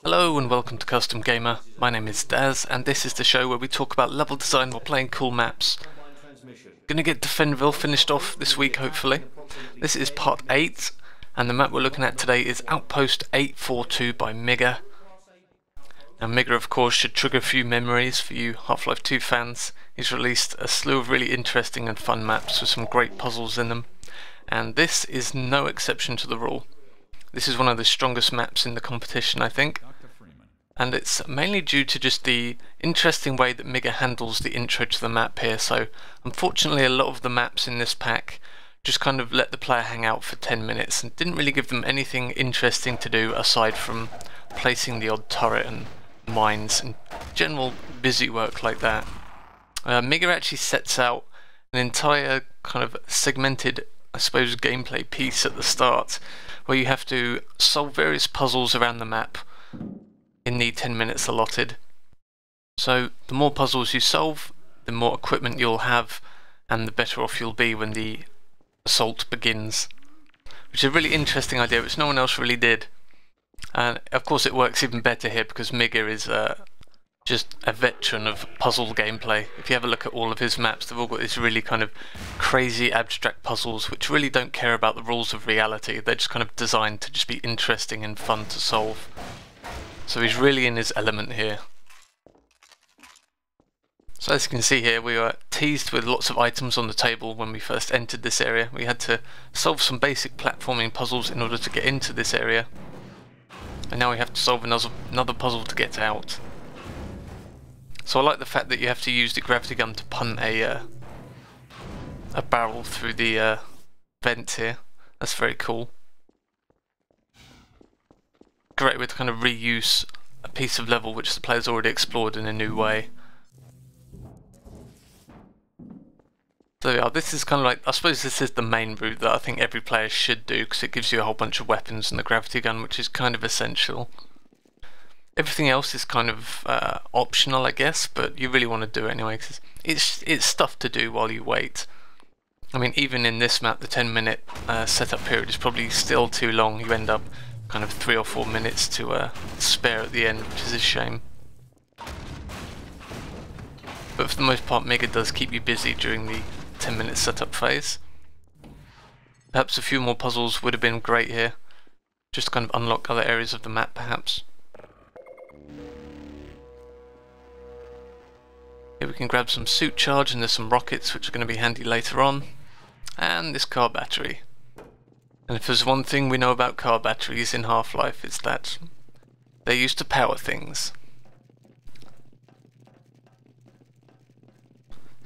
Hello and welcome to Custom Gamer. My name is Daz and this is the show where we talk about level design while playing cool maps. Gonna get Defendville finished off this week hopefully. This is part 8 and the map we're looking at today is Outpost 842 by Miigga. Now Miigga of course should trigger a few memories for you Half-Life 2 fans. He's released a slew of really interesting and fun maps with some great puzzles in them, and this is no exception to the rule. This is one of the strongest maps in the competition, I think, and it's mainly due to just the interesting way that Miigga handles the intro to the map here. So unfortunately a lot of the maps in this pack just kind of let the player hang out for 10 minutes and didn't really give them anything interesting to do aside from placing the odd turret and mines and general busy work like that. Miigga actually sets out an entire kind of segmented, I suppose, gameplay piece at the start where you have to solve various puzzles around the map in the 10 minutes allotted. So the more puzzles you solve, the more equipment you'll have and the better off you'll be when the assault begins, which is a really interesting idea which no one else really did. And of course it works even better here because Miigga is just a veteran of puzzle gameplay. If you have a look at all of his maps, they've all got these really kind of crazy abstract puzzles which really don't care about the rules of reality. They're just kind of designed to just be interesting and fun to solve. So he's really in his element here. So as you can see here, we were teased with lots of items on the table when we first entered this area. We had to solve some basic platforming puzzles in order to get into this area, and now we have to solve another puzzle to get out. So I like the fact that you have to use the gravity gun to punt a barrel through the vent here. That's very cool. Great way to kind of reuse a piece of level which the player's already explored in a new way. So yeah, this is kind of like, I suppose this is the main route that I think every player should do because it gives you a whole bunch of weapons and the gravity gun, which is kind of essential. Everything else is kind of optional, I guess, but you really want to do it anyway because it's stuff to do while you wait. I mean, even in this map, the 10-minute setup period is probably still too long. You end up kind of 3 or 4 minutes to spare at the end, which is a shame. But for the most part, Miigga does keep you busy during the 10-minute setup phase. Perhaps a few more puzzles would have been great here, just to kind of unlock other areas of the map perhaps. Here we can grab some suit charge and there's some rockets which are going to be handy later on. And this car battery. And if there's one thing we know about car batteries in Half-Life, it's that they're used to power things.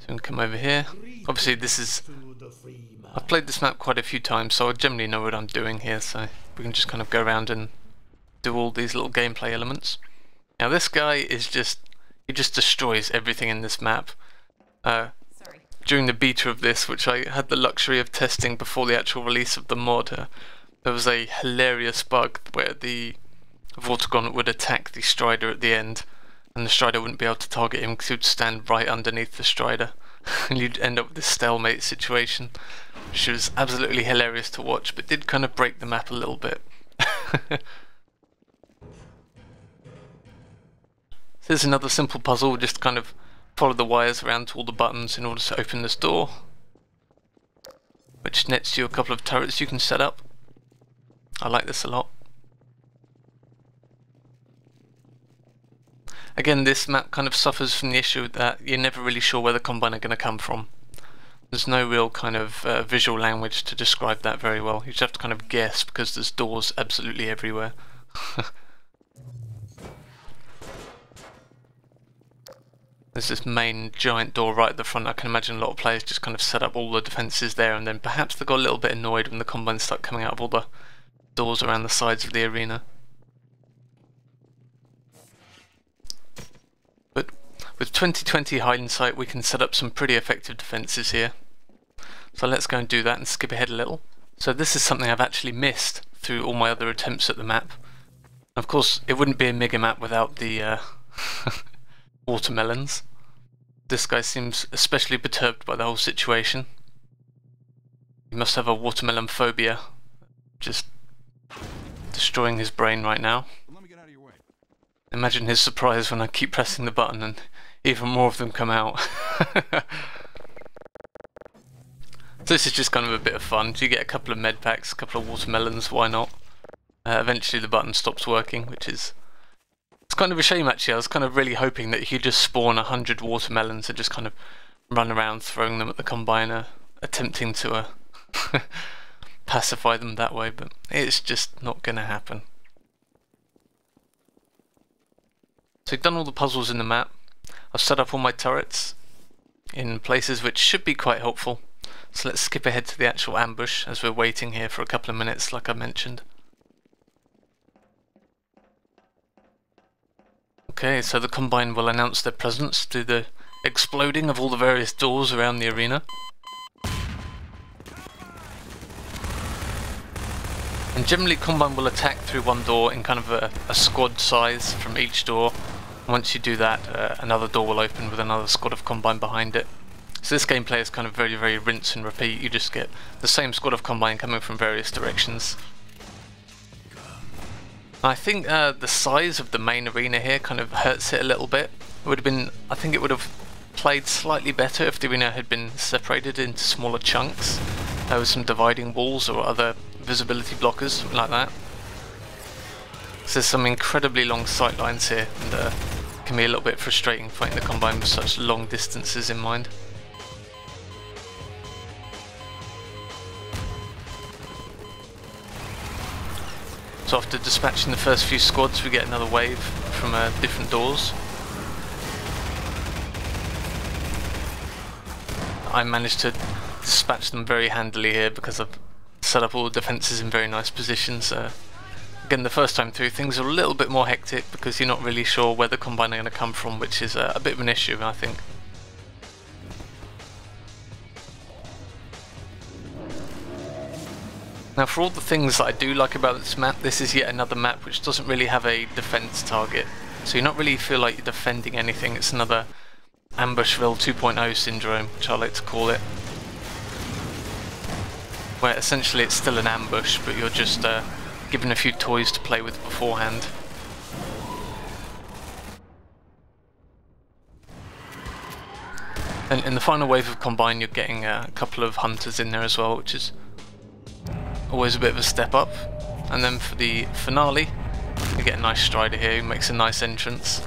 So we can come over here. Obviously I've played this map quite a few times, so I generally know what I'm doing here, so we can just kind of go around and do all these little gameplay elements. Now this guy is he just destroys everything in this map. During the beta of this, which I had the luxury of testing before the actual release of the mod, there was a hilarious bug where the Vortigon would attack the Strider at the end, and the Strider wouldn't be able to target him because he would stand right underneath the Strider, and you'd end up with this stalemate situation, which was absolutely hilarious to watch, but did kind of break the map a little bit. Here's another simple puzzle, just kind of follow the wires around to all the buttons in order to open this door, which nets you a couple of turrets you can set up. I like this a lot. Again, this map kind of suffers from the issue that you're never really sure where the Combine are going to come from. There's no real kind of visual language to describe that very well. You just have to kind of guess because there's doors absolutely everywhere. There's this main giant door right at the front. I can imagine a lot of players just kind of set up all the defences there, and then perhaps they got a little bit annoyed when the Combines start coming out of all the doors around the sides of the arena. But with 2020 hindsight, we can set up some pretty effective defences here. So let's go and do that and skip ahead a little. So this is something I've actually missed through all my other attempts at the map. Of course, it wouldn't be a Miigga map without the watermelons. This guy seems especially perturbed by the whole situation. He must have a watermelon phobia. Just destroying his brain right now. Let me get out of your way. Imagine his surprise when I keep pressing the button and even more of them come out. So this is just kind of a bit of fun. You get a couple of med packs, a couple of watermelons, why not? Eventually the button stops working, which is... It's kind of a shame actually. I was kind of really hoping that you could just spawn 100 watermelons and just kind of run around throwing them at the combiner, attempting to pacify them that way, but it's just not going to happen. So we've done all the puzzles in the map. I've set up all my turrets in places which should be quite helpful. So let's skip ahead to the actual ambush as we're waiting here for a couple of minutes like I mentioned. Okay, so the Combine will announce their presence through the exploding of all the various doors around the arena. And generally Combine will attack through one door in kind of a squad size from each door. Once you do that, another door will open with another squad of Combine behind it. So this gameplay is kind of very, very rinse and repeat. You just get the same squad of Combine coming from various directions. I think the size of the main arena here kind of hurts it a little bit. It would have been, I think it would have played slightly better if the arena had been separated into smaller chunks. There was some dividing walls or other visibility blockers, something like that. So there's some incredibly long sight lines here, and it can be a little bit frustrating fighting the Combine with such long distances in mind. So after dispatching the first few squads, we get another wave from different doors. I managed to dispatch them very handily here because I've set up all the defences in very nice positions. Again, the first time through, things are a little bit more hectic because you're not really sure where the Combine are going to come from, which is a bit of an issue, I think. Now, for all the things that I do like about this map, this is yet another map which doesn't really have a defense target. So you're not really feel like you're defending anything. It's another Ambushville 2.0 syndrome, which I like to call it. Where essentially it's still an ambush, but you're just given a few toys to play with beforehand. And in the final wave of Combine, you're getting a couple of hunters in there as well, which is always a bit of a step up. And then for the finale, you get a nice strider here who makes a nice entrance.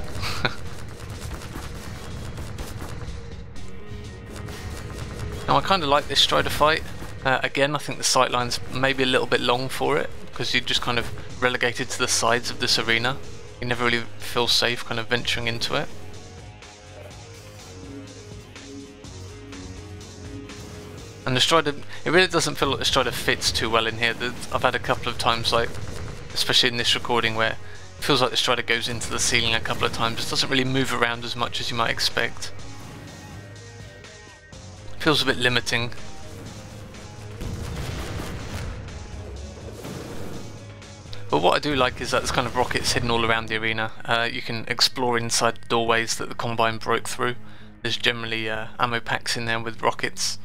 Now I kind of like this strider fight. Again, I think the sightline's maybe a little bit long for it, because you're just kind of relegated to the sides of this arena. You never really feel safe kind of venturing into it. And the strider, it really doesn't feel like the strider fits too well in here. I've had a couple of times, like, especially in this recording, where it feels like the strider goes into the ceiling a couple of times. It doesn't really move around as much as you might expect. It feels a bit limiting. But what I do like is that there's kind of rockets hidden all around the arena. You can explore inside the doorways that the Combine broke through. There's generally ammo packs in there with rockets.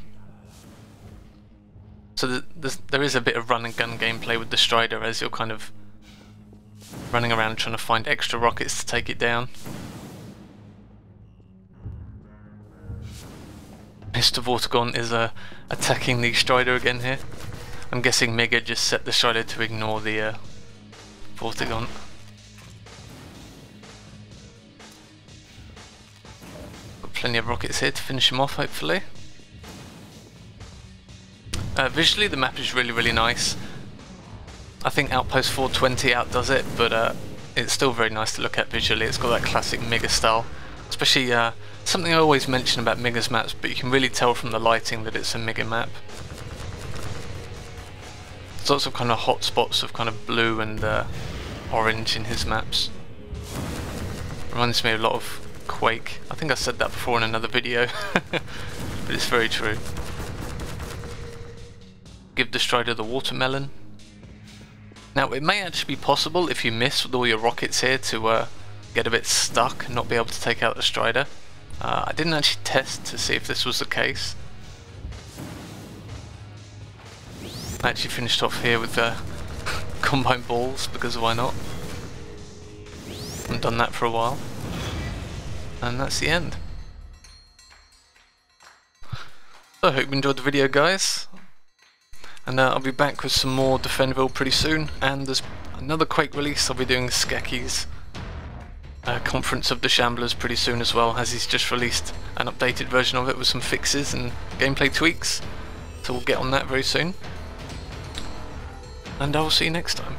So there is a bit of run and gun gameplay with the strider as you're kind of running around trying to find extra rockets to take it down. Mr. Vortigaunt is attacking the strider again here. I'm guessing Miigga just set the strider to ignore the Vortigaunt. Got plenty of rockets here to finish him off, hopefully. Visually the map is really, really nice. I think Outpost 420 outdoes it, but it's still very nice to look at visually. It's got that classic Miigga style. Especially something I always mention about Miigga's maps, but you can really tell from the lighting that it's a Miigga map. There's lots of kind of hot spots of kind of blue and orange in his maps. Reminds me a lot of Quake. I think I said that before in another video, but it's very true. Give the strider the watermelon. Now it may actually be possible if you miss with all your rockets here to get a bit stuck and not be able to take out the strider. I didn't actually test to see if this was the case. I actually finished off here with Combine balls because why not? Haven't done that for a while. And that's the end. So I hope you enjoyed the video, guys. And I'll be back with some more Defendville pretty soon. And there's another Quake release. I'll be doing Skeki's Conference of the Shamblers pretty soon as well, as he's just released an updated version of it with some fixes and gameplay tweaks. So we'll get on that very soon. And I will see you next time.